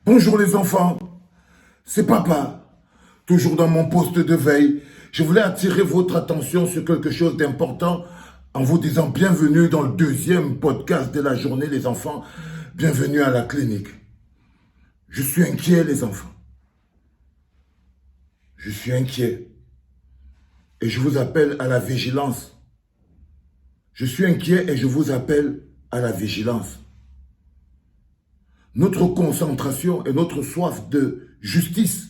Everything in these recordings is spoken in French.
Bonjour les enfants, c'est papa, toujours dans mon poste de veille. Je voulais attirer votre attention sur quelque chose d'important en vous disant bienvenue dans le deuxième podcast de la journée les enfants. Bienvenue à la clinique. Je suis inquiet les enfants. Je suis inquiet et je vous appelle à la vigilance. Je suis inquiet et je vous appelle à la vigilance. Notre concentration et notre soif de justice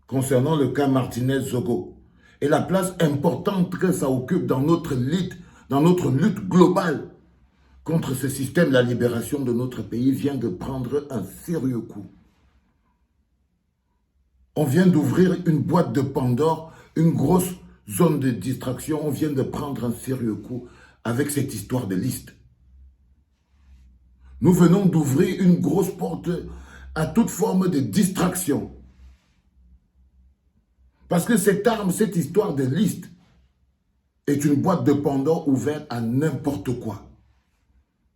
concernant le cas Martinez-Zogo et la place importante que ça occupe dans notre lutte globale contre ce système, la libération de notre pays vient de prendre un sérieux coup. On vient d'ouvrir une boîte de Pandore, une grosse zone de distraction. On vient de prendre un sérieux coup avec cette histoire de liste. Nous venons d'ouvrir une grosse porte à toute forme de distraction. Parce que cette arme, cette histoire de liste, est une boîte de Pandore ouverte à n'importe quoi.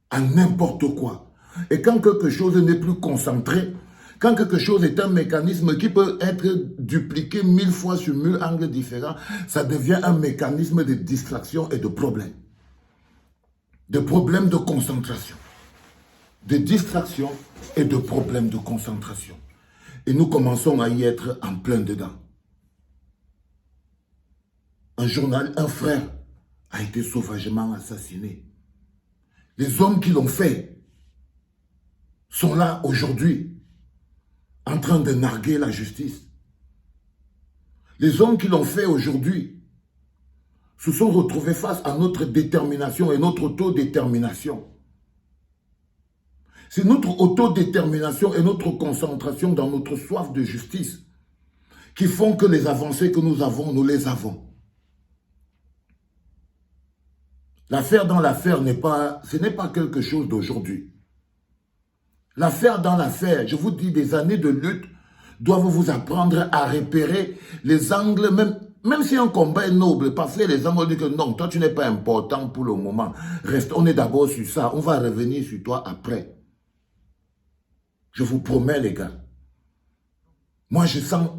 À n'importe quoi. Et quand quelque chose n'est plus concentré, quand quelque chose est un mécanisme qui peut être dupliqué 1000 fois sur 1000 angles différents, ça devient un mécanisme de distraction et de problème. De problèmes de concentration. De distraction et de problèmes de concentration. Et nous commençons à y être en plein dedans. Un frère a été sauvagement assassiné. Les hommes qui l'ont fait sont là aujourd'hui, en train de narguer la justice. Les hommes qui l'ont fait aujourd'hui se sont retrouvés face à notre détermination et notre autodétermination. C'est notre autodétermination et notre concentration dans notre soif de justice qui font que les avancées que nous avons, nous les avons. L'affaire dans l'affaire ce n'est pas quelque chose d'aujourd'hui. L'affaire dans l'affaire, je vous dis, des années de lutte doivent vous apprendre à repérer les angles, même si un combat est noble, parfois les angles disent que non, toi tu n'es pas important pour le moment. Reste, on est d'abord sur ça, on va revenir sur toi après. Je vous promets les gars. Moi je sens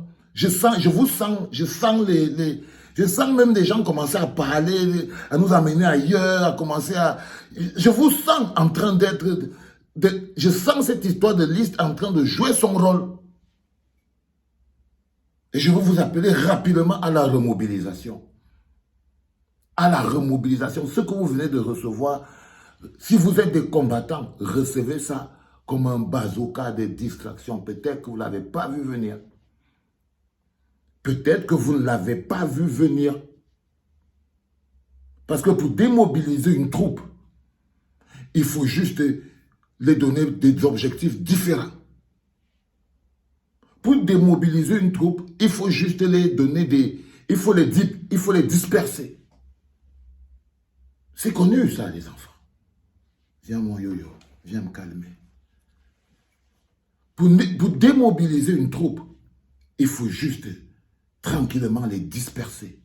même des gens commencer à parler, à nous amener ailleurs, à commencer à... Je vous sens en train d'être... Je sens cette histoire de liste en train de jouer son rôle. Et je veux vous appeler rapidement à la remobilisation. À la remobilisation. Ce que vous venez de recevoir, si vous êtes des combattants, recevez ça comme un bazooka de distraction. Peut-être que vous ne l'avez pas vu venir. Peut-être que vous ne l'avez pas vu venir. Parce que pour démobiliser une troupe, il faut juste les donner des objectifs différents. Pour démobiliser une troupe, il faut juste les donner il faut les disperser. C'est connu ça les enfants. Viens mon yo-yo, viens me calmer. Pour démobiliser une troupe, il faut juste tranquillement les disperser.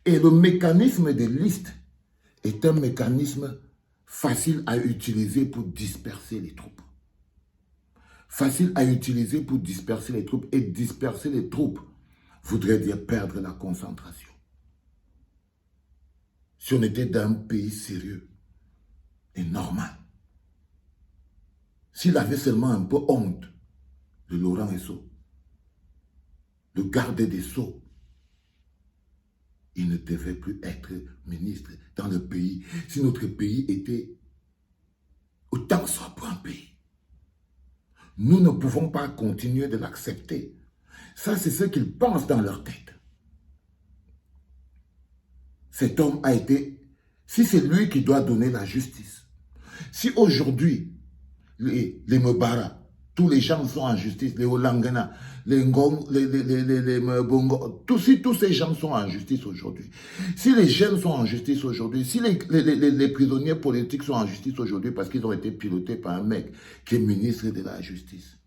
Et le mécanisme des listes est un mécanisme facile à utiliser pour disperser les troupes. Facile à utiliser pour disperser les troupes. Et disperser les troupes voudrait dire perdre la concentration. Si on était dans un pays sérieux et normal, s'il avait seulement un peu honte de Laurent Esso, le garde des Sceaux, il ne devait plus être ministre dans le pays. Si notre pays était autant sobre un pays, nous ne pouvons pas continuer de l'accepter. Ça, c'est ce qu'ils pensent dans leur tête. Cet homme a été... Si c'est lui qui doit donner la justice, si aujourd'hui, les Mebara, tous les gens sont en justice, les Olangana, les Ngong, les Mbongo, tous ces gens sont en justice aujourd'hui. Si les jeunes sont en justice aujourd'hui, si les prisonniers politiques sont en justice aujourd'hui parce qu'ils ont été pilotés par un mec qui est ministre de la Justice,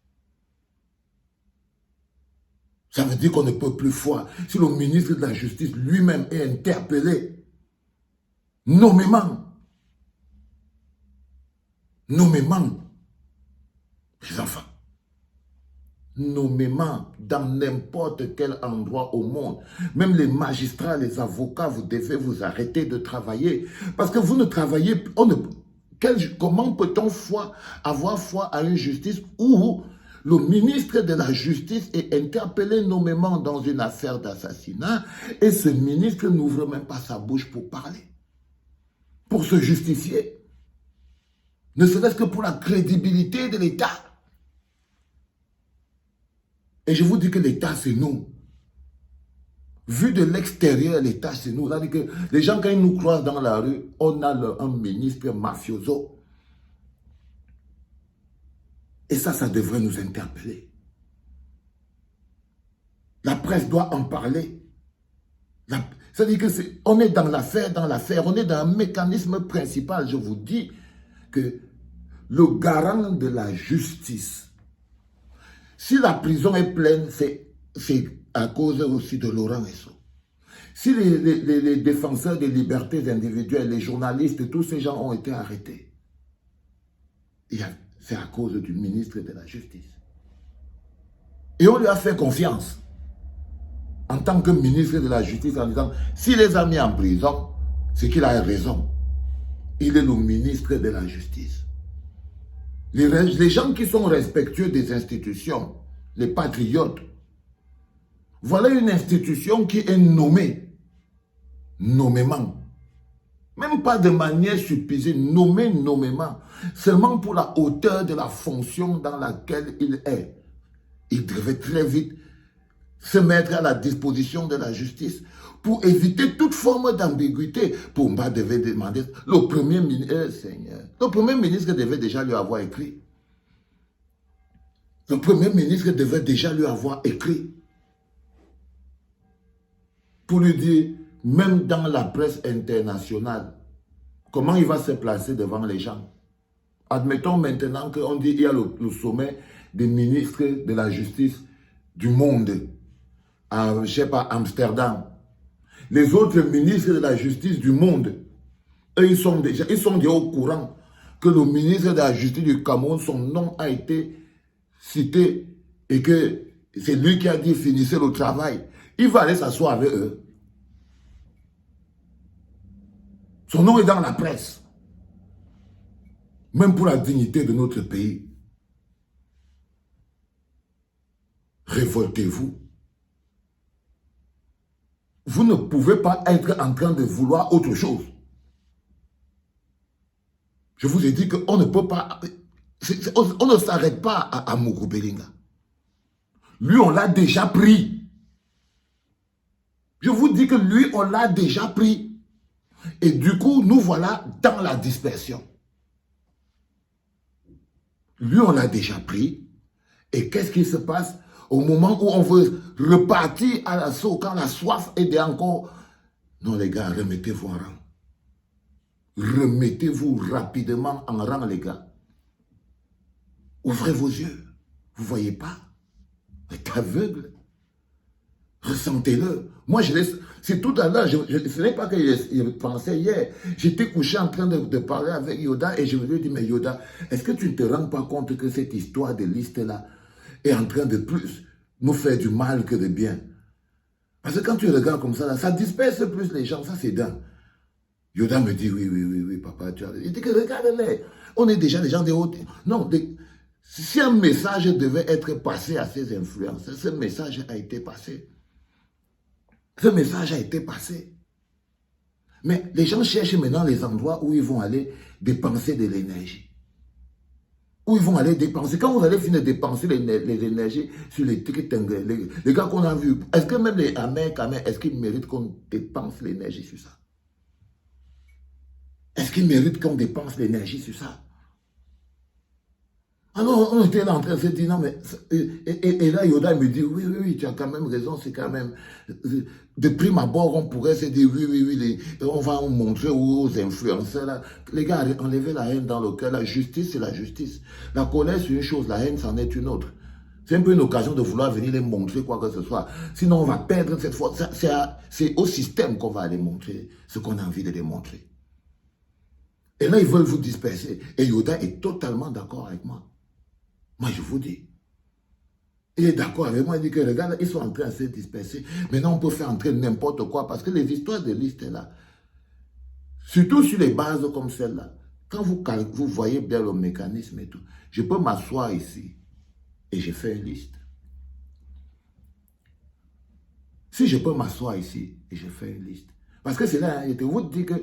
ça veut dire qu'on ne peut plus voir. Si le ministre de la Justice lui-même est interpellé, nommément, Les enfants. Nommément dans n'importe quel endroit au monde. Même les magistrats, les avocats, vous devez vous arrêter de travailler. Parce que vous ne travaillez... comment peut-on avoir foi à une justice où le ministre de la Justice est interpellé nommément dans une affaire d'assassinat et ce ministre n'ouvre même pas sa bouche pour parler, pour se justifier, ne serait-ce que pour la crédibilité de l'État. Et je vous dis que l'État, c'est nous. Vu de l'extérieur, l'État, c'est nous. C'est-à-dire que les gens, quand ils nous croisent dans la rue, on a un ministre mafioso. Et ça devrait nous interpeller. La presse doit en parler. C'est-à-dire qu'on est dans l'affaire, on est dans un mécanisme principal. Je vous dis que le garant de la justice, si la prison est pleine, c'est à cause aussi de Laurent Esso. Si les défenseurs des libertés individuelles, les journalistes, tous ces gens ont été arrêtés, c'est à cause du ministre de la Justice. Et on lui a fait confiance en tant que ministre de la Justice en disant, s'il les a mis en prison, c'est qu'il a raison. Il est le ministre de la Justice. Les gens qui sont respectueux des institutions, les patriotes, voilà une institution qui est nommée, nommément. Même pas de manière supposée, nommée nommément. Seulement pour la hauteur de la fonction dans laquelle il est. Il devait très vite se mettre à la disposition de la justice pour éviter toute forme d'ambiguïté. Pumba devait demander, le premier ministre, Seigneur, le premier ministre devait déjà lui avoir écrit. Le premier ministre devait déjà lui avoir écrit pour lui dire, même dans la presse internationale, comment il va se placer devant les gens. Admettons maintenant qu'on dit qu'il y a le sommet des ministres de la justice du monde, à, je ne sais pas, Amsterdam. Les autres ministres de la justice du monde, eux, ils sont déjà au courant que le ministre de la justice du Cameroun, son nom a été cité et que c'est lui qui a dit finissez le travail. Il va aller s'asseoir avec eux. Son nom est dans la presse. Même pour la dignité de notre pays. Révoltez-vous. Vous ne pouvez pas être en train de vouloir autre chose. Je vous ai dit qu'on ne peut pas... On ne s'arrête pas à Moukou Belinga. Lui, on l'a déjà pris. Je vous dis que lui, on l'a déjà pris. Et du coup, nous voilà dans la dispersion. Lui, on l'a déjà pris. Et qu'est-ce qui se passe au moment où on veut repartir à l'assaut, quand la soif est encore... Non, les gars, remettez-vous en rang. Remettez-vous rapidement en rang, les gars. Ouvrez vos yeux. Vous ne voyez pas? Vous êtes aveugle. Ressentez-le. Moi, je laisse... C'est tout à l'heure, ce n'est pas que je pensais hier. J'étais couché en train de parler avec Yoda et je lui ai dit, mais Yoda, est-ce que tu ne te rends pas compte que cette histoire de liste-là est en train de plus nous faire du mal que de bien? Parce que quand tu regardes comme ça, là, ça disperse plus les gens, ça c'est dingue. Yoda me dit, oui, papa, tu as... Il dit que regarde-les, on est déjà des gens de haute... Non, si un message devait être passé à ces influences, ce message a été passé. Ce message a été passé. Mais les gens cherchent maintenant les endroits où ils vont aller dépenser de l'énergie. Où ils vont aller dépenser. Quand vous allez finir de dépenser les énergies sur les trucs, les gars qu'on a vus, est-ce que même les Américains, est-ce qu'ils méritent qu'on dépense l'énergie sur ça? Est-ce qu'ils méritent qu'on dépense l'énergie sur ça? Alors, on était là en train de se dire, non, mais... Et là, Yoda me dit, oui, tu as quand même raison, c'est quand même... De prime abord, on pourrait se dire, oui, on va montrer aux influenceurs, là. Les gars, enlevez la haine dans le cœur. La justice, c'est la justice. La colère, c'est une chose, la haine, c'en est une autre. C'est un peu une occasion de vouloir venir les montrer quoi que ce soit. Sinon, on va perdre cette fois. C'est au système qu'on va aller montrer ce qu'on a envie de les montrer. Et là, ils veulent vous disperser. Et Yoda est totalement d'accord avec moi. Moi, je vous dis. Il est d'accord avec moi, il dit que les gars, ils sont en train de se disperser. Maintenant, on peut faire entrer n'importe quoi parce que les histoires de liste là, surtout sur les bases comme celle-là, quand vous voyez bien le mécanisme et tout, je peux m'asseoir ici et je fais une liste. Si je peux m'asseoir ici et je fais une liste. Parce que c'est là, je vous dis que,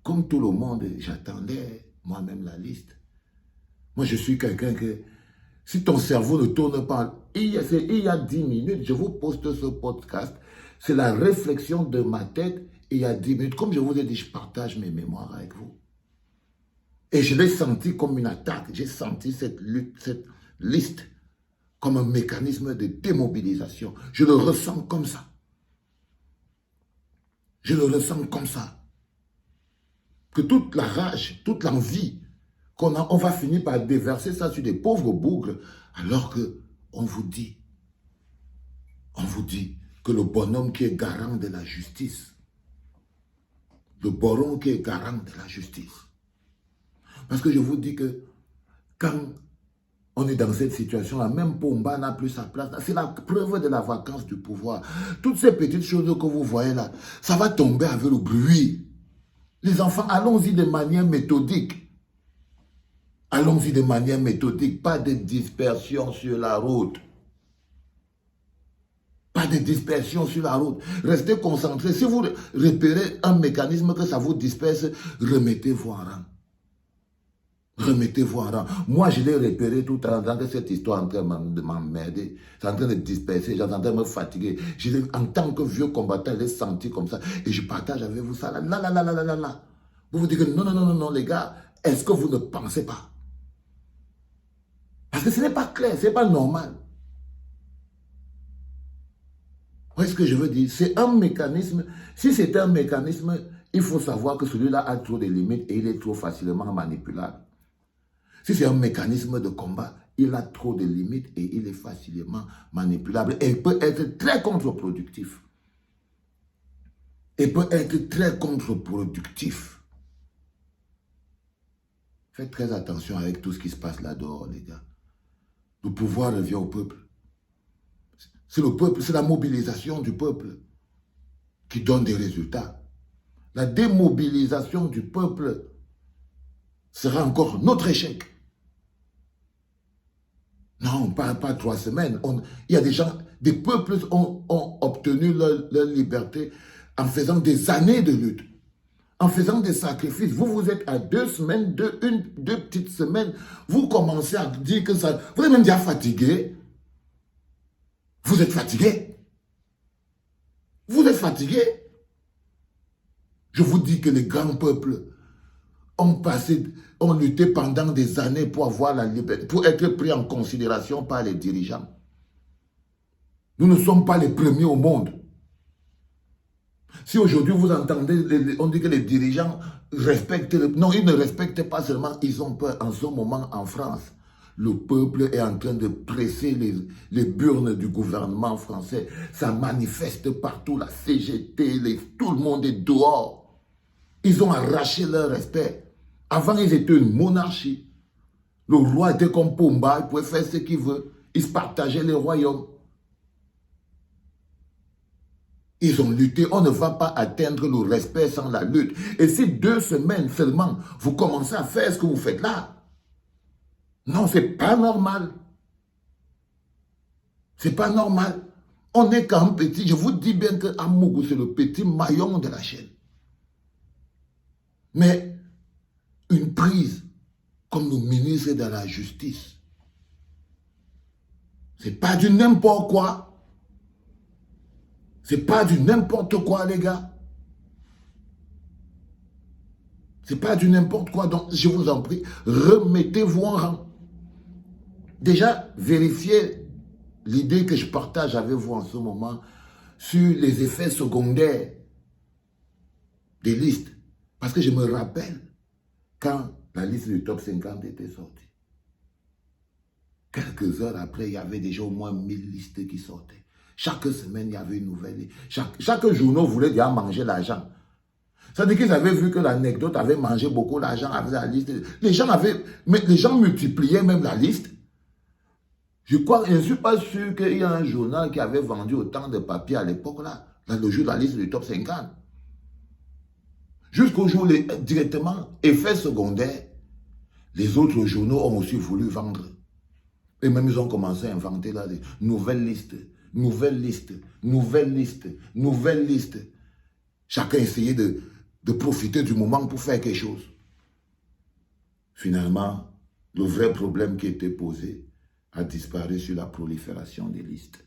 comme tout le monde, j'attendais moi-même la liste. Moi, je suis quelqu'un que, si ton cerveau ne tourne pas, il y a 10 minutes, je vous poste ce podcast, c'est la réflexion de ma tête, et il y a 10 minutes, comme je vous ai dit, je partage mes mémoires avec vous. Et je l'ai senti comme une attaque, j'ai senti cette lutte, cette liste, comme un mécanisme de démobilisation. Je le ressens comme ça. Je le ressens comme ça. Que toute la rage, toute l'envie qu'on a, on va finir par déverser ça sur des pauvres bougres, alors que on vous dit que le bonhomme qui est garant de la justice, le baron qui est garant de la justice. Parce que je vous dis que quand on est dans cette situation-là, même Pomba n'a plus sa place. C'est la preuve de la vacance du pouvoir. Toutes ces petites choses que vous voyez là, ça va tomber avec le bruit. Les enfants, allons-y de manière méthodique. Allons-y de manière méthodique, pas de dispersion sur la route. Pas de dispersion sur la route. Restez concentrés. Si vous repérez un mécanisme que ça vous disperse, remettez-vous en rang. Remettez-vous en rang. Moi, je l'ai repéré tout en temps que cette histoire est en train de m'emmerder. C'est en train de disperser, j'ai en train de me fatiguer. En tant que vieux combattant, je l'ai senti comme ça. Et je partage avec vous ça. Là. Vous vous dites que non, les gars, est-ce que vous ne pensez pas? Parce que ce n'est pas clair, ce n'est pas normal. Vous voyez ce que je veux dire? C'est un mécanisme. Si c'est un mécanisme, il faut savoir que celui-là a trop de limites et il est trop facilement manipulable. Si c'est un mécanisme de combat, il a trop de limites et il est facilement manipulable. Et il peut être très contre-productif. Il peut être très contre-productif. Faites très attention avec tout ce qui se passe là-dehors, les gars. Le pouvoir revient au peuple. C'est le peuple, c'est la mobilisation du peuple qui donne des résultats. La démobilisation du peuple sera encore notre échec. Non, pas 3 semaines. Il y a des gens, des peuples ont obtenu leur liberté en faisant des années de lutte, en faisant des sacrifices. Vous êtes à 2 semaines, deux petites semaines, vous commencez à dire que ça... Vous êtes même déjà fatigué. Vous êtes fatigué. Vous êtes fatigué. Je vous dis que les grands peuples ont lutté pendant des années pour avoir la liberté, pour être pris en considération par les dirigeants. Nous ne sommes pas les premiers au monde. Si aujourd'hui vous entendez, on dit que les dirigeants respectent... Non, ils ne respectent pas seulement, ils ont peur. En ce moment, en France, le peuple est en train de presser les burnes du gouvernement français. Ça manifeste partout, la CGT, tout le monde est dehors. Ils ont arraché leur respect. Avant, ils étaient une monarchie. Le roi était comme Pomba, il pouvait faire ce qu'il veut. Ils se partageaient les royaumes. Ils ont lutté. On ne va pas atteindre le respect sans la lutte. Et si 2 semaines seulement, vous commencez à faire ce que vous faites là, non, c'est pas normal. C'est pas normal. On est quand même petit. Je vous dis bien que Amougou, c'est le petit maillon de la chaîne. Mais une prise comme le ministre de la Justice, c'est pas du n'importe quoi. C'est pas du n'importe quoi, les gars. C'est pas du n'importe quoi. Donc, je vous en prie, remettez-vous en rang. Déjà, vérifiez l'idée que je partage avec vous en ce moment sur les effets secondaires des listes. Parce que je me rappelle quand la liste du top 50 était sortie. Quelques heures après, il y avait déjà au moins 1000 listes qui sortaient. Chaque semaine, il y avait une nouvelle liste. Chaque journaux voulait déjà manger l'argent. Ça veut dire qu'ils avaient vu que l'anecdote avait mangé beaucoup d'argent avec la liste. Les gens multipliaient même la liste. Je ne suis pas sûr qu'il y a un journal qui avait vendu autant de papiers à l'époque là, dans le journaliste du top 50. Jusqu'au jour, directement, effet secondaire, les autres journaux ont aussi voulu vendre. Et même ils ont commencé à inventer là des nouvelles listes, nouvelles listes, nouvelles listes, nouvelles listes. Chacun essayait de profiter du moment pour faire quelque chose. Finalement, le vrai problème qui était posé a disparu sur la prolifération des listes.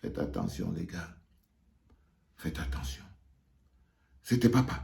Faites attention les gars. Faites attention. C'était papa.